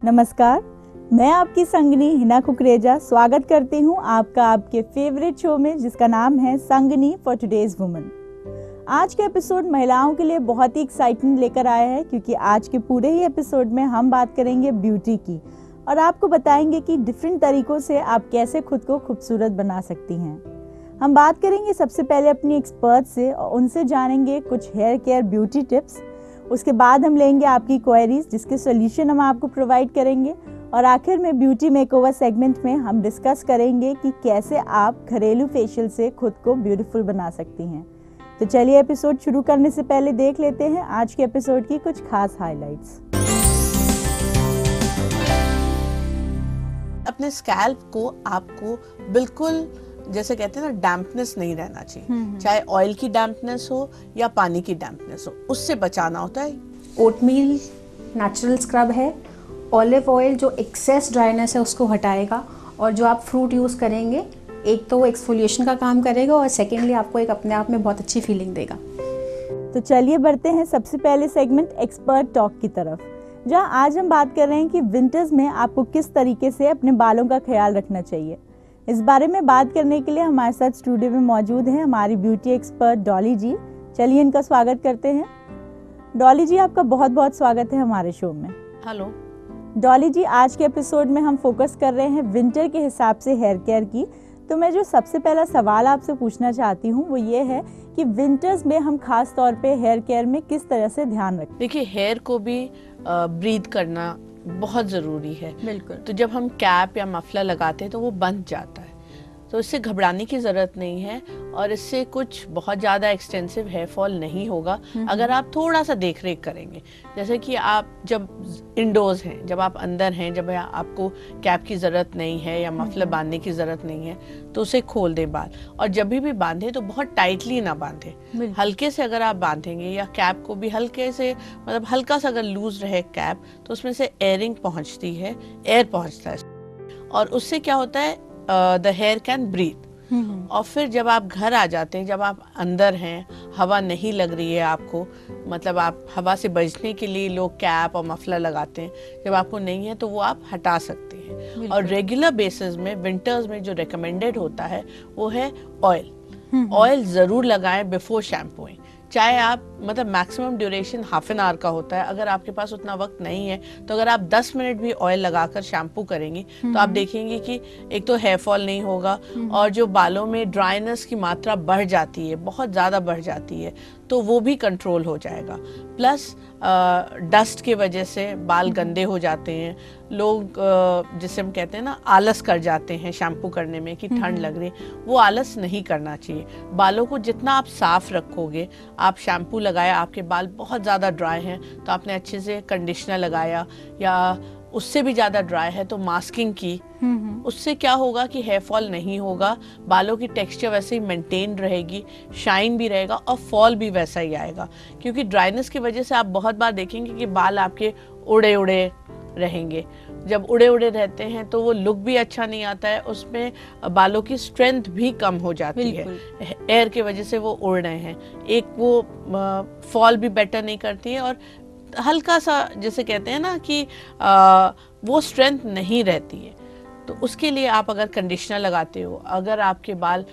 नमस्कार, मैं आपकी संगनी हिना कुकरेजा स्वागत करती हूँ आपका आपके फेवरेट शो में जिसका नाम है संगनी फॉर टुडेज वुमन। आज का एपिसोड महिलाओं के लिए बहुत ही एक्साइटिंग लेकर आया है क्योंकि आज के पूरे ही एपिसोड में हम बात करेंगे ब्यूटी की और आपको बताएंगे कि डिफरेंट तरीकों से आप कैसे खुद को खूबसूरत बना सकती हैं। हम बात करेंगे सबसे पहले अपनी एक्सपर्ट से और उनसे जानेंगे कुछ हेयर केयर ब्यूटी टिप्स। उसके बाद हम लेंगे आपकी क्वेरीज जिसके सॉल्यूशन हम आपको प्रोवाइड करेंगे और आखिर में ब्यूटी मेकओवर सेगमेंट में हम डिस्कस करेंगे कि कैसे आप घरेलू फेशियल से खुद को ब्यूटीफुल बना सकती हैं। तो चलिए एपिसोड शुरू करने से पहले देख लेते हैं आज के एपिसोड की कुछ खास हाइलाइट्स। अपने स्कैल्प को आपको बिल्कुल जैसे कहते हैं ना डैम्पनेस नहीं रहना चाहिए, चाहे ऑयल की डैम्पनेस हो या पानी की डैम्पनेस हो, उससे बचाना होता है। ओटमील नेचुरल स्क्रब है। ऑलिव ऑयल जो एक्सेस ड्राइनेस है उसको हटाएगा और जो आप फ्रूट यूज़ करेंगे एक तो वो एक्सफोलिएशन का काम करेगा और सेकेंडली आपको एक अपने आप में बहुत अच्छी फीलिंग देगा। तो चलिए बढ़ते हैं सबसे पहले सेगमेंट एक्सपर्ट टॉक की तरफ, जहां आज हम बात कर रहे हैं कि विंटर्स में आपको किस तरीके से अपने बालों का ख्याल रखना चाहिए। इस बारे में बात करने के लिए हमारे साथ स्टूडियो में मौजूद हैं हमारी ब्यूटी एक्सपर्ट डॉली जी। चलिए इनका स्वागत करते हैं। डॉली जी, आपका बहुत बहुत स्वागत है हमारे शो में। हेलो डॉली जी, आज के एपिसोड में हम फोकस कर रहे हैं विंटर के हिसाब से हेयर केयर की। तो मैं जो सबसे पहला सवाल आपसे पूछना चाहती हूँ वो ये है कि विंटर्स में हम खास तौर पे हेयर केयर में किस तरह से ध्यान रखें। देखिए, हेयर को भी ब्रीथ करना बहुत ज़रूरी है। बिल्कुल। तो जब हम कैप या मफलर लगाते हैं तो वो बंध जाता है, तो इससे घबराने की ज़रूरत नहीं है और इससे कुछ बहुत ज़्यादा एक्सटेंसिव हेयर फॉल नहीं होगा अगर आप थोड़ा सा देख रेख करेंगे। जैसे कि आप जब इंडोर्स हैं, जब आप अंदर हैं, जब आपको कैप की ज़रूरत नहीं है या मफलर बांधने की ज़रूरत नहीं है तो उसे खोल दें बाल, और जब भी बांधें तो बहुत टाइटली ना बांधें, हल्के से अगर आप बांधेंगे या कैप को भी हल्के से, मतलब हल्का सा अगर लूज रहे कैप तो उसमें से एयरिंग पहुँचती है, एयर पहुँचता है और उससे क्या होता है द हेयर कैन ब्रीथ। और फिर जब आप घर आ जाते हैं, जब आप अंदर हैं, हवा नहीं लग रही है आपको, मतलब आप हवा से बचने के लिए लोग कैप और मफलर लगाते हैं, जब आपको नहीं है तो वो आप हटा सकते हैं। और रेगुलर बेसिस में विंटर्स में जो रिकमेंडेड होता है वो है ऑयल। ऑयल ज़रूर लगाएं बिफोर शैम्पूइंग, चाहे आप, मतलब maximum duration half an hour का होता है। अगर आपके पास उतना वक्त नहीं है तो अगर आप 10 मिनट भी ऑयल लगाकर शैम्पू करेंगी तो आप देखेंगे कि एक तो हेयर फॉल नहीं होगा और जो बालों में ड्राइनेस की मात्रा बढ़ जाती है, बहुत ज़्यादा बढ़ जाती है, तो वो भी कंट्रोल हो जाएगा। प्लस डस्ट की वजह से बाल गंदे हो जाते हैं, लोग जिसे हम कहते हैं ना आलस कर जाते हैं शैम्पू करने में कि ठंड लग रही, वो आलस नहीं करना चाहिए। बालों को जितना आप साफ रखोगे, आप शैम्पू लगाया, आपके बाल बहुत ज़्यादा ड्राई हैं तो आपने अच्छे से कंडीशनर लगाया, या उससे भी ज़्यादा ड्राई है तो मास्किंग की, उससे क्या होगा कि हेयर फॉल नहीं होगा, बालों की टेक्सचर वैसे ही मेंटेन रहेगी, शाइन भी रहेगा और फॉल भी वैसा ही आएगा। क्योंकि ड्राइनेस की वजह से आप बहुत बार देखेंगे कि बाल आपके उड़े उड़े रहेंगे। जब उड़े उड़े रहते हैं तो वो लुक भी अच्छा नहीं आता है, उसमें बालों की स्ट्रेंथ भी कम हो जाती है, एयर की वजह से वो उड़ रहे हैं। एक वो फॉल भी बेटर नहीं करती है और हल्का सा जैसे कहते हैं ना कि वो स्ट्रेंथ नहीं रहती है। तो उसके लिए आप अगर कंडीशनर लगाते हो, अगर आपके बाल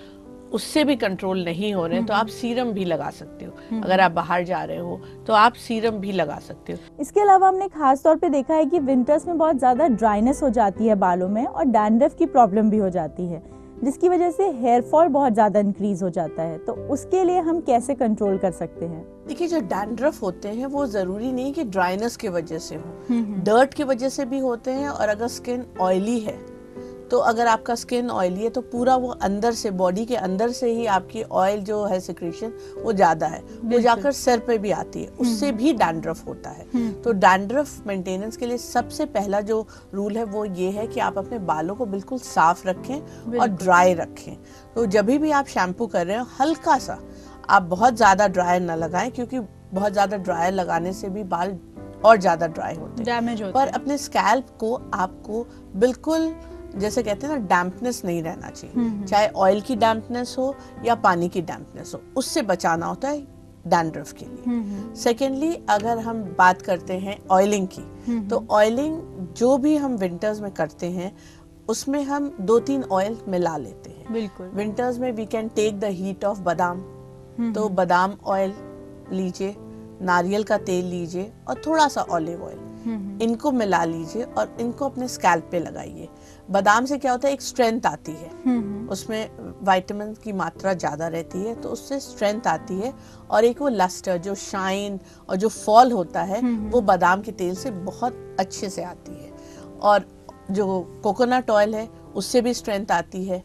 उससे भी कंट्रोल नहीं हो रहे हैं तो आप सीरम भी लगा सकते हो। अगर आप बाहर जा रहे हो तो आप सीरम भी लगा सकते हो। इसके अलावा हमने खास तौर पे देखा है कि विंटर्स में बहुत ज़्यादा ड्राइनेस हो जाती है बालों में और डैंड्रफ की प्रॉब्लम भी हो जाती है, जिसकी वजह से हेयर फॉल बहुत ज़्यादा इंक्रीज हो जाता है। तो उसके लिए हम कैसे कंट्रोल कर सकते हैं? देखिए, जो डैंड्रफ होते हैं वो ज़रूरी नहीं कि ड्राइनेस की वजह से हो, डर्ट की वजह से भी होते हैं। और अगर स्किन ऑयली है तो अगर आपका स्किन ऑयली है तो पूरा वो अंदर से, बॉडी के अंदर से ही आपकी ऑयल जो है सिक्रीशन वो ज़्यादा है, वो जाकर सिर पे भी आती है, उससे भी डैंड्रफ होता है। तो डैंड्रफ मेंटेनेंस के लिए सबसे पहला जो रूल है वो ये है कि आप अपने बालों को बिल्कुल साफ रखें और ड्राई रखें। तो जब भी आप शैम्पू कर रहे हो हल्का सा, आप बहुत ज़्यादा ड्रायर ना लगाएं क्योंकि बहुत ज़्यादा ड्रायर लगाने से भी बाल और ज़्यादा ड्राई होते हैं, डैमेज होते पर अपने स्कैल्प को आपको बिल्कुल जैसे कहते हैं ना डैम्पनेस नहीं रहना चाहिए, चाहे ऑयल की डैम्पनेस हो या पानी की डैम्पनेस हो, उससे बचाना होता है। डैंड्रफ के लिए। सेकेंडली अगर हम बात करते हैं ऑयलिंग की, तो ऑयलिंग जो भी हम विंटर्स में करते हैं उसमें हम 2-3 ऑयल मिला लेते हैं। बिल्कुल। विंटर्स में we can take the heat of बादाम, तो बादाम ऑयल लीजिए, नारियल का तेल लीजिए और थोड़ा सा ऑलिव ऑयल, इनको मिला लीजिए और इनको अपने स्कैल्प पे लगाइए। बादाम से क्या होता है, एक स्ट्रेंथ आती है, उसमें विटामिन की मात्रा ज्यादा रहती है, तो उससे स्ट्रेंथ आती है, और एक वो लस्टर, जो शाइन और जो फॉल होता है वो बादाम के तेल से बहुत अच्छे से आती है। और जो कोकोनट ऑयल है उससे भी स्ट्रेंथ आती है,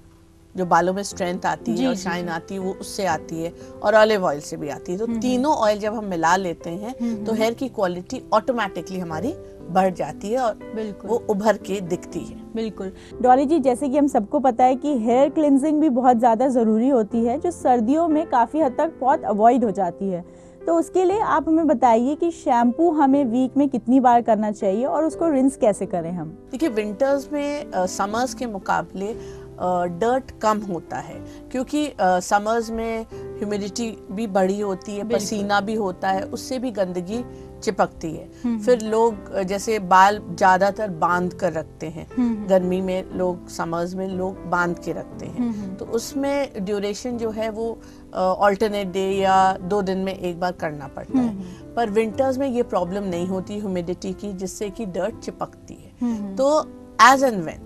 जो बालों में स्ट्रेंथ आती है और शाइन आती है वो उससे आती है, और ऑलिव ऑयल से भी आती है। तो तीनों ऑयल जब हम मिला लेते हैं तो हेयर की क्वालिटी ऑटोमेटिकली हमारी बढ़ जाती है और वो उभर के दिखती है। बिल्कुल। डॉली जी, जैसे कि हम सबको पता है कि हेयर क्लिनजिंग भी बहुत ज़्यादा ज़रूरी होती है, जो सर्दियों में काफ़ी हद तक बहुत अवॉइड हो जाती है, तो उसके लिए आप हमें बताइए कि शैम्पू हमें वीक में कितनी बार करना चाहिए और उसको रिंस कैसे करें हम? देखिए, विंटर्स में समर्स के मुकाबले डर्ट कम होता है, क्योंकि समर्स में ह्यूमिडिटी भी बड़ी होती है, पसीना भी होता है, उससे भी गंदगी चिपकती है। फिर लोग जैसे बाल ज्यादातर बांध कर रखते हैं, गर्मी में लोग, समर्स में लोग बांध के रखते हैं, तो उसमें ड्यूरेशन जो है वो ऑल्टरनेट डे या 2 दिन में एक बार करना पड़ता है। पर विंटर्स में ये प्रॉब्लम नहीं होती ह्यूमिडिटी की, जिससे कि डर्ट चिपकती है। तो एज एंड व्हेन,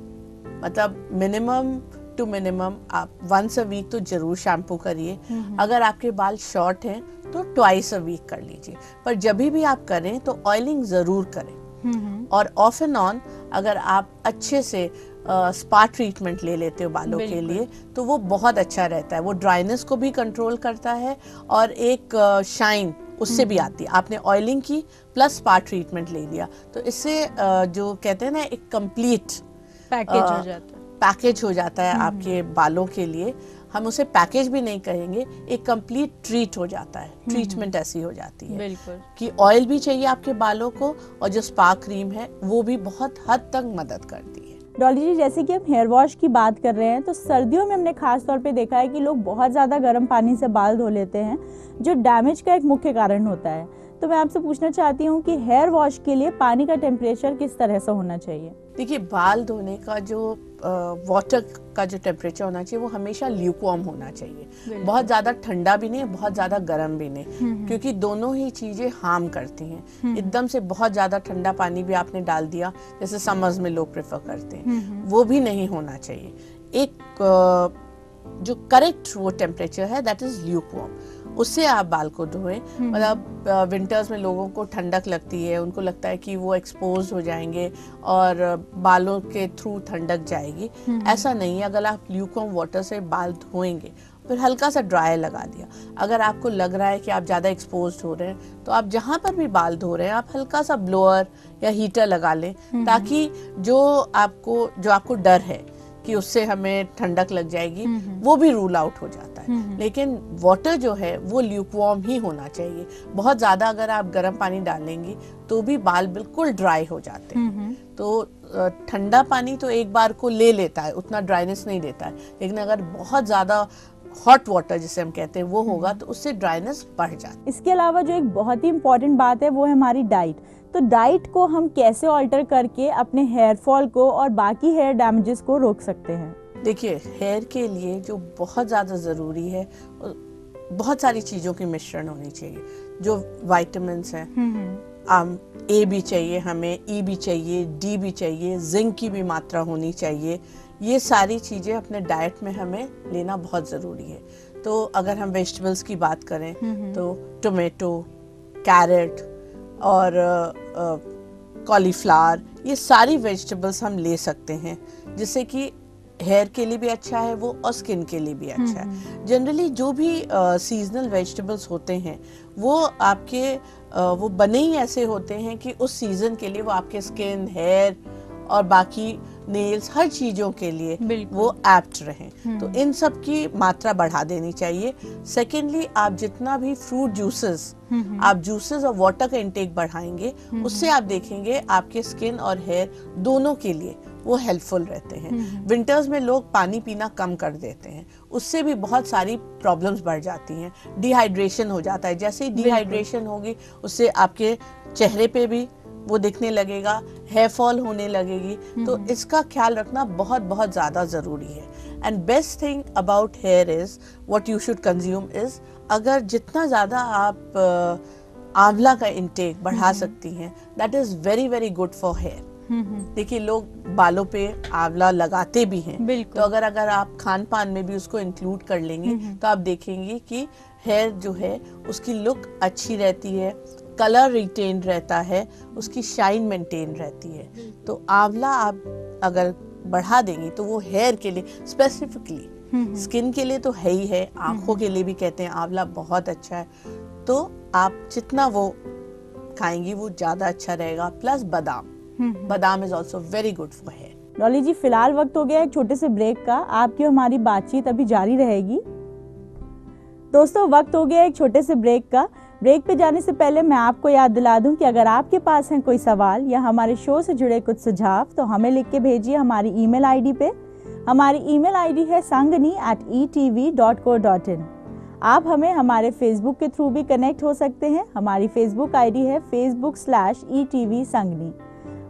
मतलब मिनिमम टू मिनिमम आप 1 a week तो जरूर शैम्पू करिए। अगर आपके बाल शॉर्ट हैं तो 2 a week कर लीजिए, पर जब भी आप करें तो ऑयलिंग जरूर करें। और ऑफ एंड ऑन अगर आप अच्छे से स्पा ट्रीटमेंट ले लेते हो बालों के लिए, तो वो बहुत अच्छा रहता है। वो ड्राइनेस को भी कंट्रोल करता है और एक शाइन उससे भी आती है। आपने ऑयलिंग की प्लस स्पा ट्रीटमेंट ले लिया, तो इससे जो कहते हैं ना, एक कंप्लीट पैकेज हो जाता है आपके बालों के लिए। हम उसे पैकेज भी नहीं कहेंगे, एक कंप्लीट ट्रीट हो जाता है, ट्रीटमेंट ऐसी हो जाती है। बिल्कुल। कि ऑयल भी चाहिए आपके बालों को, और जो स्पा क्रीम है वो भी बहुत हद तक मदद करती है। डॉली जी, जैसे कि हम हेयर वॉश की बात कर रहे हैं, तो सर्दियों में हमने खास तौर पे देखा है कि लोग बहुत ज़्यादा गर्म पानी से बाल धो लेते हैं, जो डैमेज का एक मुख्य कारण होता है। तो मैं आपसे पूछना चाहती हूँ कि हेयर वॉश के लिए पानी का टेम्परेचर किस तरह से होना चाहिए? देखिए, बाल धोने का जो वाटर का जो टेम्परेचर होना चाहिए वो हमेशा ल्यूकवार्म होना चाहिए। बहुत ज्यादा ठंडा भी नहीं, बहुत ज्यादा गर्म भी नहीं, क्योंकि दोनों ही चीजें हार्म करती हैं। एकदम से बहुत ज्यादा ठंडा पानी भी आपने डाल दिया, जैसे समर्स में लोग प्रेफर करते हैं, वो भी नहीं होना चाहिए। एक जो करेक्ट वो टेम्परेचर है, दैट इज ल्यूकवार्म, उससे आप बाल को धोएं। मतलब विंटर्स में लोगों को ठंडक लगती है, उनको लगता है कि वो एक्सपोज हो जाएंगे और बालों के थ्रू ठंडक जाएगी। ऐसा नहीं है। अगर आप ल्यूकवार्म वाटर से बाल धोएंगे, फिर हल्का सा ड्राई लगा दिया, अगर आपको लग रहा है कि आप ज़्यादा एक्सपोज हो रहे हैं, तो आप जहाँ पर भी बाल धो रहे हैं आप हल्का सा ब्लोअर या हीटर लगा लें, ताकि जो आपको डर है कि उससे हमें ठंडक लग जाएगी, वो भी रूल आउट हो जाता है। लेकिन वाटर जो है वो ल्यूकवार्म ही होना चाहिए। बहुत ज्यादा अगर आप गर्म पानी डालेंगी तो भी बाल बिल्कुल ड्राई हो जाते हैं। तो ठंडा पानी तो एक बार को ले लेता है, उतना ड्राइनेस नहीं देता है, लेकिन अगर बहुत ज्यादा हॉट वाटर जिसे हम कहते हैं वो होगा तो उससे ड्राइनेस बढ़ जाती है। इसके अलावा जो एक बहुत ही इम्पोर्टेंट बात है वो है हमारी डाइट। तो डाइट को हम कैसे ऑल्टर करके अपने हेयर फॉल को और बाकी हेयर डैमेजेस को रोक सकते हैं? देखिए, हेयर के लिए जो बहुत ज़्यादा ज़रूरी है, बहुत सारी चीज़ों की मिश्रण होनी चाहिए। जो विटामिन्स हैं, ए भी चाहिए हमें, ई भी चाहिए, डी भी चाहिए, जिंक की भी मात्रा होनी चाहिए। ये सारी चीज़ें अपने डाइट में हमें लेना बहुत ज़रूरी है। तो अगर हम वेजिटेबल्स की बात करें तो टोमेटो, कैरेट और कॉलीफ्लावर, ये सारी वेजिटेबल्स हम ले सकते हैं, जिससे कि हेयर के लिए भी अच्छा है वो और स्किन के लिए भी अच्छा है। जनरली जो भी सीजनल वेजिटेबल्स होते हैं वो आपके वो बने ही ऐसे होते हैं कि उस सीजन के लिए वो आपके स्किन, हेयर और बाकी नेल्स, हर चीजों के लिए बिल्कुल। वो एप्ट रहें। तो इन सब की मात्रा बढ़ा देनी चाहिए। सेकेंडली, आप जितना भी फ्रूट जूसेस, आप जूसेस और वाटर का इंटेक बढ़ाएंगे, उससे आप देखेंगे आपके स्किन और हेयर दोनों के लिए वो हेल्पफुल रहते हैं। विंटर्स में लोग पानी पीना कम कर देते हैं, उससे भी बहुत सारी प्रॉब्लम्स बढ़ जाती हैं। डिहाइड्रेशन हो जाता है, जैसे ही डिहाइड्रेशन होगी उससे आपके चेहरे पे भी वो दिखने लगेगा, हेयर फॉल होने लगेगी। तो इसका ख्याल रखना बहुत बहुत ज़्यादा ज़रूरी है। And best thing about here is what you should consume is, अगर जितना ज़्यादा आप आंवला का इंटेक बढ़ा सकती हैं, that is very very good for hair. देखिए, लोग बालों पे आंवला लगाते भी हैं, तो अगर आप खान पान में भी उसको इंक्लूड कर लेंगे तो आप देखेंगे कि हेयर जो है उसकी लुक अच्छी रहती है, कलर रिटेन रहता है, उसकी शाइन मेंटेन रहती है। तो आंवला आप अगर बढ़ा देंगी तो वो हेयर के लिए स्पेसिफिकली, स्किन के लिए तो है ही है, आंखों के लिए भी कहते हैं आंवला बहुत अच्छा है। तो आप जितना वो खाएंगी वो ज्यादा अच्छा रहेगा। प्लस बादाम is also very good for hair. Dolly ji, फिलहाल वक्त हो गया एक छोटे से ब्रेक का। आपकी हमारी बातचीत अभी जारी रहेगी। दोस्तों, वक्त हो गया एक छोटे से ब्रेक का। ब्रेक पे जाने से पहले मैं आपको याद दिला दूं कि अगर आपके पास है कोई सवाल या हमारे शो से जुड़े कुछ सुझाव तो हमें लिख के भेजिए हमारी ईमेल आईडी पे। हमारी ईमेल आईडी है sangani@etv.co.in। आप हमें हमारे फेसबुक के थ्रू भी कनेक्ट हो सकते हैं। हमारी फेसबुक आईडी है facebook/etv sangani।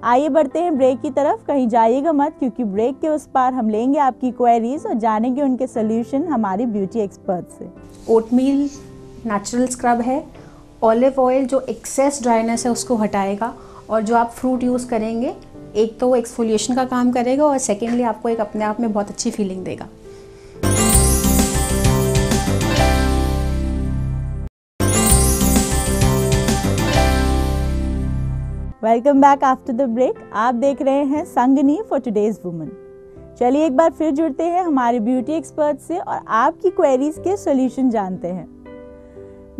आइए बढ़ते हैं ब्रेक की तरफ। कहीं जाइएगा मत, क्योंकि ब्रेक के उस पार हम लेंगे आपकी क्वेरीज और जानेंगे उनके सोल्यूशन हमारी ब्यूटी एक्सपर्ट से। ओटमील नेचुरल स्क्रब है। ऑलिव ऑयल जो एक्सेस ड्राइनेस है उसको हटाएगा, और जो आप फ्रूट यूज़ करेंगे, एक तो वो एक्सफोलिएशन का काम करेगा और सेकेंडली आपको एक अपने आप में बहुत अच्छी फीलिंग देगा। Welcome back after the break. आप देख रहे हैं संगनी फॉर टुडेज वुमन। चलिए एक बार फिर जुड़ते हैं हमारे ब्यूटी एक्सपर्ट से और आपकी क्वेरीज के सॉल्यूशन जानते हैं।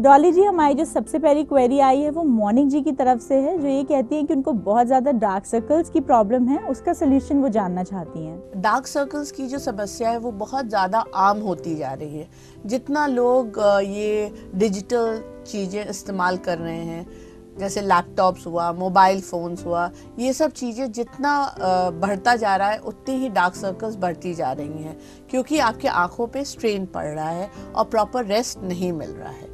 डॉली जी, हमारी जो सबसे पहली क्वेरी आई है वो मोनिक जी की तरफ से है, जो ये कहती है कि उनको बहुत ज़्यादा डार्क सर्कल्स की प्रॉब्लम है, उसका सॉल्यूशन वो जानना चाहती हैं। डार्क सर्कल्स की जो समस्या है वो बहुत ज़्यादा आम होती जा रही है। जितना लोग ये डिजिटल चीज़ें इस्तेमाल कर रहे हैं, जैसे लैपटॉप्स हुआ, मोबाइल फ़ोन्स हुआ, ये सब चीज़ें जितना बढ़ता जा रहा है उतनी ही डार्क सर्कल्स बढ़ती जा रही हैं, क्योंकि आपके आँखों पे स्ट्रेन पड़ रहा है और प्रॉपर रेस्ट नहीं मिल रहा है।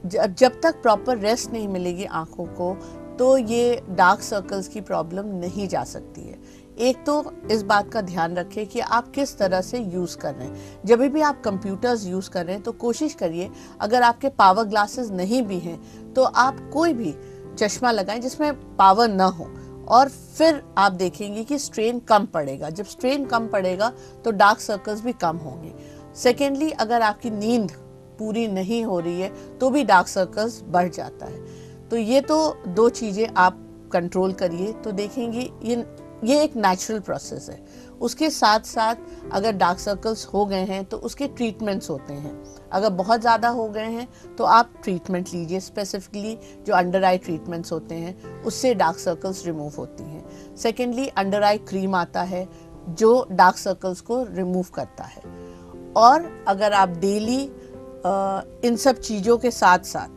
जब तक प्रॉपर रेस्ट नहीं मिलेगी आँखों को, तो ये डार्क सर्कल्स की प्रॉब्लम नहीं जा सकती है। एक तो इस बात का ध्यान रखें कि आप किस तरह से यूज़ कर रहे हैं। जब भी आप कंप्यूटर्स यूज़ कर रहे हैं तो कोशिश करिए, अगर आपके पावर ग्लासेस नहीं भी हैं तो आप कोई भी चश्मा लगाएं जिसमें पावर ना हो, और फिर आप देखेंगे कि स्ट्रेन कम पड़ेगा। जब स्ट्रेन कम पड़ेगा तो डार्क सर्कल्स भी कम होंगे। सेकेंडली, अगर आपकी नींद पूरी नहीं हो रही है तो भी डार्क सर्कल्स बढ़ जाता है। तो ये तो दो चीज़ें आप कंट्रोल करिए तो देखेंगे ये एक नेचुरल प्रोसेस है। उसके साथ साथ अगर डार्क सर्कल्स हो गए हैं तो उसके ट्रीटमेंट्स होते हैं। अगर बहुत ज़्यादा हो गए हैं तो आप ट्रीटमेंट लीजिए, स्पेसिफिकली जो अंडर आई ट्रीटमेंट्स होते हैं, उससे डार्क सर्कल्स रिमूव होती हैं। सेकेंडली, अंडर आई क्रीम आता है जो डार्क सर्कल्स को रिमूव करता है। और अगर आप डेली इन सब चीज़ों के साथ साथ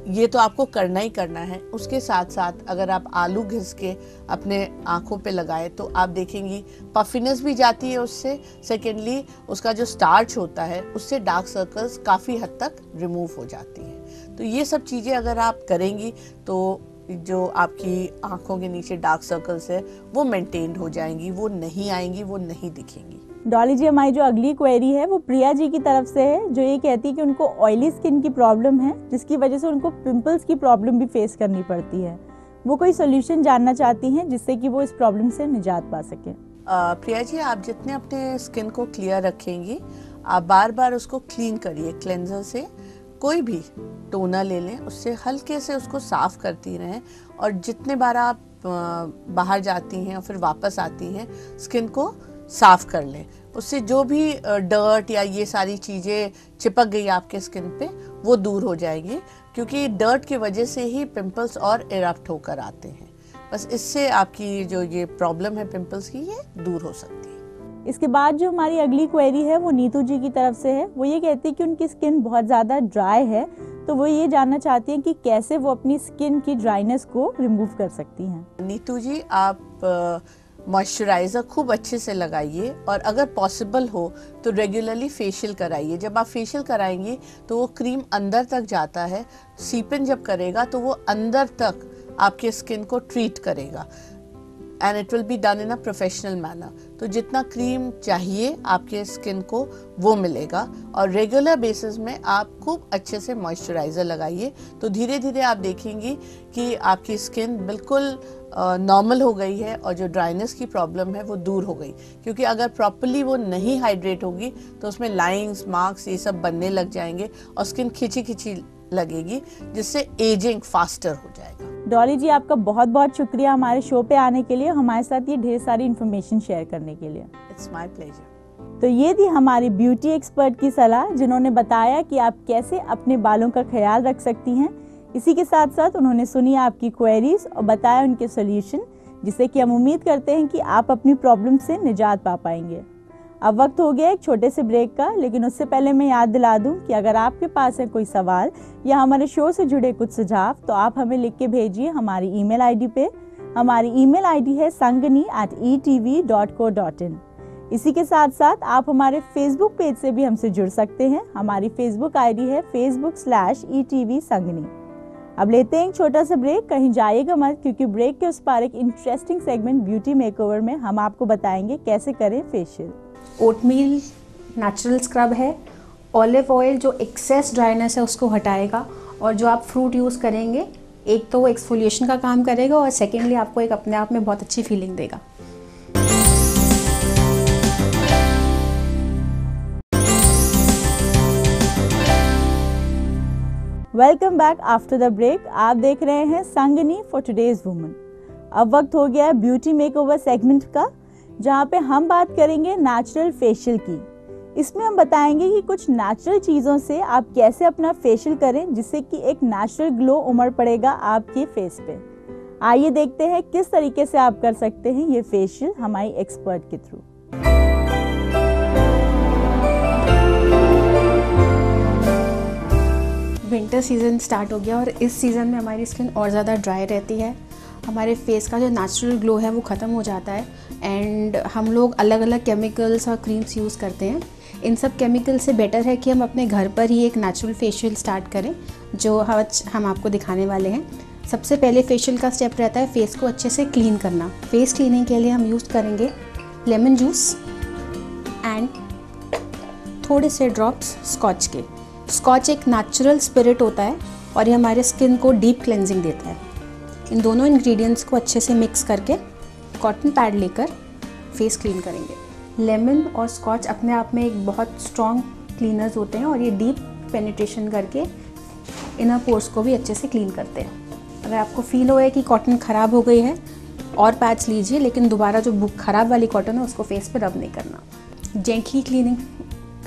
ये तो आपको करना ही करना है, उसके साथ साथ अगर आप आलू घिस के अपने आँखों पे लगाए तो आप देखेंगी पफिनेस भी जाती है उससे। सेकेंडली, उसका जो स्टार्च होता है उससे डार्क सर्कल्स काफ़ी हद तक रिमूव हो जाती हैं। तो ये सब चीज़ें अगर आप करेंगी तो जो आपकी आँखों के नीचे डार्क सर्कल्स है वो मेंटेन हो जाएंगी, वो नहीं आएंगी, वो नहीं दिखेंगी। डॉली जी, हमारी जो अगली क्वेरी है वो प्रिया जी की तरफ से है, जो ये कहती है कि उनको ऑयली स्किन की प्रॉब्लम है, जिसकी वजह से उनको पिंपल्स की प्रॉब्लम भी फेस करनी पड़ती है। वो कोई सोल्यूशन जानना चाहती हैं जिससे कि वो इस प्रॉब्लम से निजात पा सकें। प्रिया जी, आप जितने अपने स्किन को क्लियर रखेंगी, आप बार बार उसको क्लीन करिए क्लेंजर से। कोई भी टोनर ले लें, उससे हल्के से उसको साफ करती रहें, और जितने बार आप बाहर जाती हैं और फिर वापस आती हैं स्किन को साफ कर लें। उससे जो भी डर्ट या ये सारी चीज़ें चिपक गई आपके स्किन पे वो दूर हो जाएगी, क्योंकि डर्ट की वजह से ही पिंपल्स और इरप्ट होकर आते हैं। बस इससे आपकी जो ये प्रॉब्लम है पिंपल्स की, ये दूर हो सकती है। इसके बाद जो हमारी अगली क्वेरी है वो नीतू जी की तरफ से है। वो ये कहती है कि उनकी स्किन बहुत ज़्यादा ड्राई है, तो वो ये जानना चाहती हैं कि कैसे वो अपनी स्किन की ड्राइनेस को रिमूव कर सकती हैं। नीतू जी, आप मॉइस्चराइज़र खूब अच्छे से लगाइए और अगर पॉसिबल हो तो रेगुलरली फेशियल कराइए। जब आप फेशियल कराएंगे तो वो क्रीम अंदर तक जाता है, सीप-इन जब करेगा तो वो अंदर तक आपके स्किन को ट्रीट करेगा and it will be done in a professional manner. तो जितना क्रीम चाहिए आपके स्किन को वो मिलेगा और रेगुलर बेसिस में आप खूब अच्छे से मॉइस्चराइज़र लगाइए, तो धीरे धीरे आप देखेंगी कि आपकी स्किन बिल्कुल नॉर्मल हो गई है और जो ड्राइनेस की प्रॉब्लम है वो दूर हो गई। क्योंकि अगर प्रॉपरली वो नहीं हाइड्रेट होगी तो उसमें लाइंस, मार्क्स ये सब बनने लग जाएंगे और स्किन खिंची खिंची लगेगी, जिससे एजिंग फास्टर हो जाएगा। डॉली जी, आपका बहुत बहुत शुक्रिया हमारे शो पे आने के लिए, हमारे साथ ये ढेर सारी इन्फॉर्मेशन शेयर करने के लिए। It's my pleasure. तो ये थी हमारी ब्यूटी एक्सपर्ट की सलाह, जिन्होंने बताया कि आप कैसे अपने बालों का ख्याल रख सकती हैं। इसी के साथ साथ उन्होंने सुनी आपकी क्वेरीज और बताया उनके सोल्यूशन, जिससे कि हम उम्मीद करते हैं कि आप अपनी प्रॉब्लम से निजात पा पाएंगे। अब वक्त हो गया एक छोटे से ब्रेक का, लेकिन उससे पहले मैं याद दिला दूं कि अगर आपके पास है कोई सवाल या हमारे शो से जुड़े कुछ सुझाव, तो आप हमें लिख के भेजिए हमारी ईमेल आईडी पे। हमारी ईमेल आईडी है sangani@etv.co.in। इसी के साथ साथ आप हमारे फेसबुक पेज से भी हमसे जुड़ सकते हैं। हमारी फेसबुक आईडी है facebook/etv sangani। अब लेते हैं एक छोटा सा ब्रेक, कहीं जाइएगा मत, क्योंकि ब्रेक के उस पार एक इंटरेस्टिंग सेगमेंट ब्यूटी मेकओवर में हम आपको बताएंगे कैसे करें फेशियल। ओटमील नेचुरल स्क्रब है। ऑलिव ऑयल जो एक्सेस ड्राइनेस है उसको हटाएगा, और जो आप फ्रूट यूज़ करेंगे, एक तो वो एक्सफोलिएशन का काम करेगा और सेकेंडली आपको एक अपने आप में बहुत अच्छी फीलिंग देगा। Welcome back after the break. आप देख रहे हैं संगनी फॉर टुडेज वुमन। अब वक्त हो गया है ब्यूटी मेकओवर सेगमेंट का, जहाँ पे हम बात करेंगे नेचुरल फेशियल की। इसमें हम बताएंगे कि कुछ नेचुरल चीज़ों से आप कैसे अपना फेशियल करें, जिससे कि एक नेचुरल ग्लो उमड़ पड़ेगा आपके फेस पे। आइए देखते हैं किस तरीके से आप कर सकते हैं ये फेशियल हमारी एक्सपर्ट के थ्रू। विंटर सीज़न स्टार्ट हो गया और इस सीज़न में हमारी स्किन और ज़्यादा ड्राई रहती है। हमारे फेस का जो नेचुरल ग्लो है वो ख़त्म हो जाता है एंड हम लोग अलग अलग केमिकल्स और क्रीम्स यूज़ करते हैं। इन सब केमिकल से बेटर है कि हम अपने घर पर ही एक नेचुरल फेशियल स्टार्ट करें, जो हम आपको दिखाने वाले हैं। सबसे पहले फेशियल का स्टेप रहता है फेस को अच्छे से क्लीन करना। फेस क्लीनिंग के लिए हम यूज़ करेंगे लेमन जूस एंड थोड़े से ड्रॉप्स स्कॉच के। स्कॉच एक नेचुरल स्पिरिट होता है और ये हमारे स्किन को डीप क्लेंजिंग देता है। इन दोनों इंग्रेडिएंट्स को अच्छे से मिक्स करके कॉटन पैड लेकर फेस क्लीन करेंगे। लेमन और स्कॉच अपने आप में एक बहुत स्ट्रॉन्ग क्लीनर्स होते हैं और ये डीप पेनिट्रेशन करके इनर पोर्स को भी अच्छे से क्लीन करते हैं। अगर आपको फील हो कि कॉटन ख़राब हो गई है और पैच लीजिए, लेकिन दोबारा जो ख़राब वाली कॉटन है उसको फेस पे रब नहीं करना। जेंटली क्लीनिंग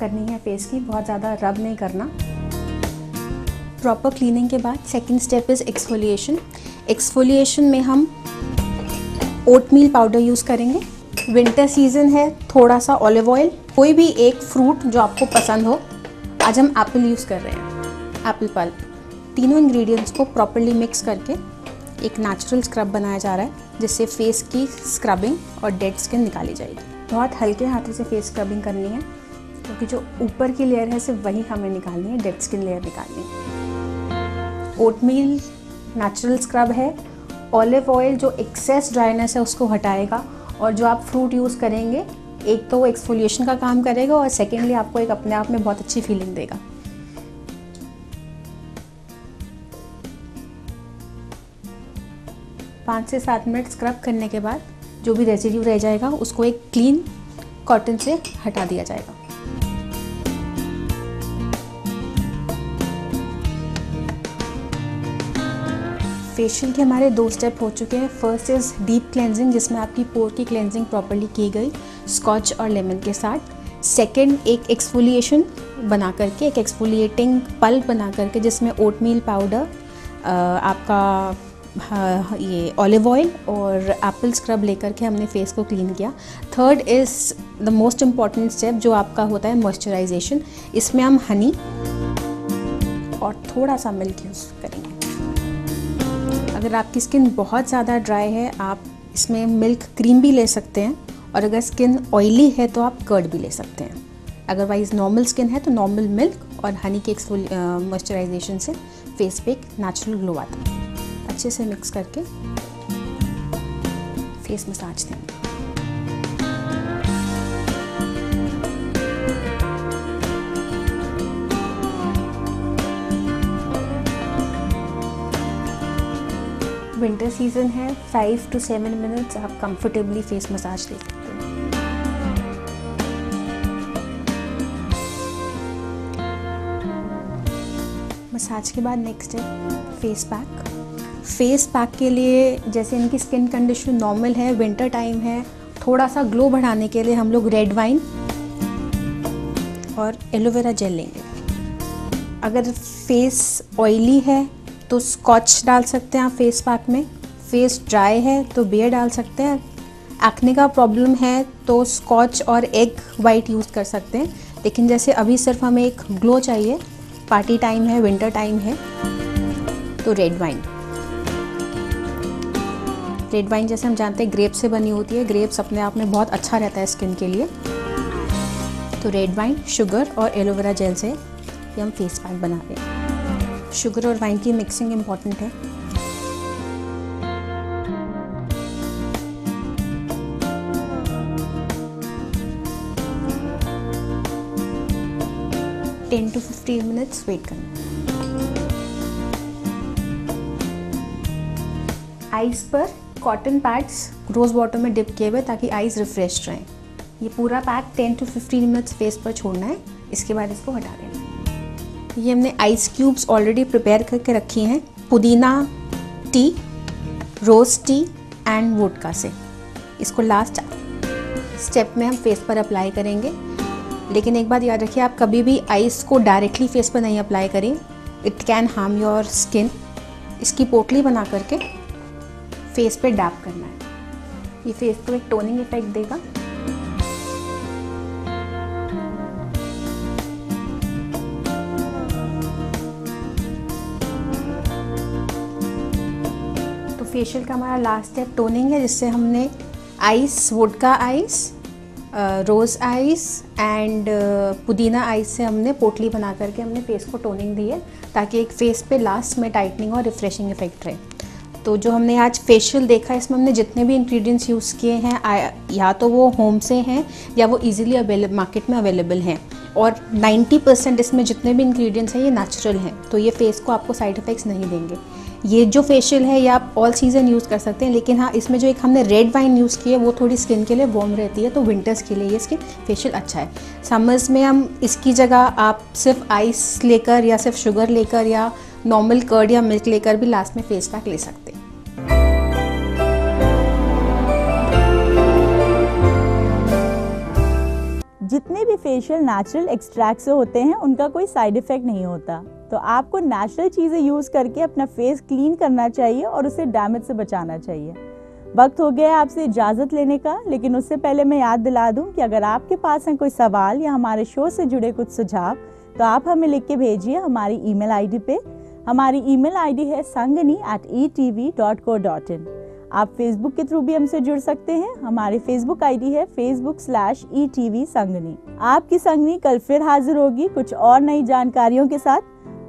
करनी है फेस की, बहुत ज़्यादा रब नहीं करना। प्रॉपर क्लीनिंग के बाद second step is exfoliation. Exfoliation में हम ओटमील पाउडर यूज़ करेंगे। विंटर सीजन है, थोड़ा सा ऑलिव ऑयल, कोई भी एक फ्रूट जो आपको पसंद हो। आज हम एप्पल यूज़ कर रहे हैं, एप्पल पल्प। तीनों इंग्रेडिएंट्स को प्रॉपर्ली मिक्स करके एक नेचुरल स्क्रब बनाया जा रहा है, जिससे फेस की स्क्रबिंग और डेड स्किन निकाली जाएगी। बहुत हल्के हाथों से फेस स्क्रबिंग करनी है, क्योंकि जो ऊपर की लेयर है सिर्फ वही हमें निकालनी है, डेड स्किन लेयर निकालनी है। ओटमील नेचुरल स्क्रब है। ऑलिव ऑयल जो एक्सेस ड्राइनेस है उसको हटाएगा, और जो आप फ्रूट यूज़ करेंगे, एक तो वो एक्सफोलिएशन का काम करेगा और सेकेंडली आपको एक अपने आप में बहुत अच्छी फीलिंग देगा। पाँच से 7 मिनट स्क्रब करने के बाद जो भी रेसिड्यू रह जाएगा उसको एक क्लीन कॉटन से हटा दिया जाएगा। फेशियल के हमारे 2 स्टेप हो चुके हैं। फर्स्ट इज़ डीप क्लेंजिंग, जिसमें आपकी पोर की क्लेंजिंग प्रॉपर्ली की गई स्कॉच और लेमन के साथ। सेकंड एक एक्सफोलिएशन बना करके, एक एक्सफोलिएटिंग पल्प बना करके, जिसमें ओटमील पाउडर, आपका ये ऑलिव ऑयल और एप्पल स्क्रब लेकर के हमने फेस को क्लीन किया। Third is the most important step जो आपका होता है मॉइस्चराइजेशन। इसमें हम हनी और थोड़ा सा मिल्क यूज़ करेंगे। अगर आपकी स्किन बहुत ज़्यादा ड्राई है आप इसमें मिल्क क्रीम भी ले सकते हैं, और अगर स्किन ऑयली है तो आप कर्ड भी ले सकते हैं। अदरवाइज़ नॉर्मल स्किन है तो नॉर्मल मिल्क और हनी के मॉइस्चराइजेशन से फेस पे एक नेचुरल ग्लो आता है। अच्छे से मिक्स करके फेस मसाज देंगे। विंटर सीजन है, 5 to 7 मिनट्स आप कंफर्टेबली फेस मसाज दे सकते हैं। मसाज के बाद नेक्स्ट है फेस पैक। फेस पैक के लिए जैसे इनकी स्किन कंडीशन नॉर्मल है, विंटर टाइम है, थोड़ा सा ग्लो बढ़ाने के लिए हम लोग रेड वाइन और एलोवेरा जेल लेंगे। अगर फेस ऑयली है तो स्कॉच डाल सकते हैं आप फेस पैक में। फेस ड्राई है तो बियर डाल सकते हैं। एक्ने का प्रॉब्लम है तो स्कॉच और एग वाइट यूज़ कर सकते हैं। लेकिन जैसे अभी सिर्फ हमें एक ग्लो चाहिए, पार्टी टाइम है, विंटर टाइम है, तो रेड वाइन। रेड वाइन जैसे हम जानते हैं ग्रेप्स से बनी होती है। ग्रेप्स अपने आप में बहुत अच्छा रहता है स्किन के लिए। तो रेड वाइन, शुगर और एलोवेरा जेल से ये हम फेस पैक बना रहे हैं। शुगर और वाइन की मिक्सिंग इम्पॉर्टेंट है। टेन to 15 मिनट्स वेट करना। आइस पर कॉटन पैड्स रोज़ वाटर में डिप किए हुए ताकि आइस रिफ्रेश रहें। ये पूरा पैक 10 to 15 मिनट्स फेस पर छोड़ना है। इसके बाद इसको हटा देना है। ये हमने आइस क्यूब्स ऑलरेडी प्रिपेयर करके रखी हैं पुदीना tea, rose tea and vodka से। इसको लास्ट स्टेप में हम फेस पर अप्लाई करेंगे। लेकिन एक बात याद रखिए, आप कभी भी आइस को डायरेक्टली फेस पर नहीं अप्लाई करें, it can harm your skin. इसकी पोटली बना करके फेस पे डैप करना है। ये फेस को एक टोनिंग इफेक्ट देगा। तो फेशियल का हमारा लास्ट स्टेप टोनिंग है, जिससे हमने ice, vodka ice, rose ice and पुदीना आइस से हमने पोटली बना करके हमने फेस को टोनिंग दी है, ताकि एक फेस पे लास्ट में टाइटनिंग और रिफ्रेशिंग इफेक्ट रहे। तो जो हमने आज फेशियल देखा, इसमें हमने जितने भी इंग्रेडिएंट्स यूज़ किए हैं या तो वो होम से हैं या वो इजीली मार्केट में अवेलेबल हैं, और 90% इसमें जितने भी इंग्रेडिएंट्स हैं ये नेचुरल हैं। तो ये फेस को आपको साइड इफ़ेक्ट्स नहीं देंगे। ये जो फेशियल है ये आप ऑल सीज़न यूज़ कर सकते हैं। लेकिन हाँ, इसमें जो एक हमने रेड वाइन यूज़ की है वो थोड़ी स्किन के लिए वार्म रहती है, तो विंटर्स के लिए ये स्किन फेशियल अच्छा है। समर्स में हम इसकी जगह आप सिर्फ आइस लेकर या सिर्फ शुगर लेकर या नॉर्मल कर्ड या मिल्क लेकर भी लास्ट में फेस पैक ले सकते हैं। जितने भी फेशियल नेचुरल एक्सट्रैक्ट से होते हैं उनका कोई साइड इफ़ेक्ट नहीं होता। तो आपको नेचुरल चीज़ें यूज़ करके अपना फेस क्लीन करना चाहिए और उसे डैमेज से बचाना चाहिए। वक्त हो गया है आपसे इजाज़त लेने का, लेकिन उससे पहले मैं याद दिला दूं कि अगर आपके पास है कोई सवाल या हमारे शो से जुड़े कुछ सुझाव तो आप हमें लिख के भेजिए हमारी ईमेल आईडी पे। हमारी ईमेल आईडी है sangani@etv.co.in। आप फेसबुक के थ्रू भी हमसे जुड़ सकते हैं। हमारी फेसबुक आईडी है facebook/etv संगनी। आपकी संगनी कल फिर हाजिर होगी कुछ और नई जानकारियों के साथ।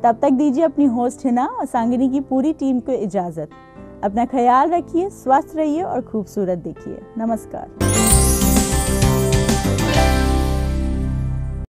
तब तक दीजिए अपनी होस्ट हिना और संगनी की पूरी टीम को इजाज़त। अपना ख्याल रखिए, स्वस्थ रहिए और खूबसूरत दिखिए। नमस्कार।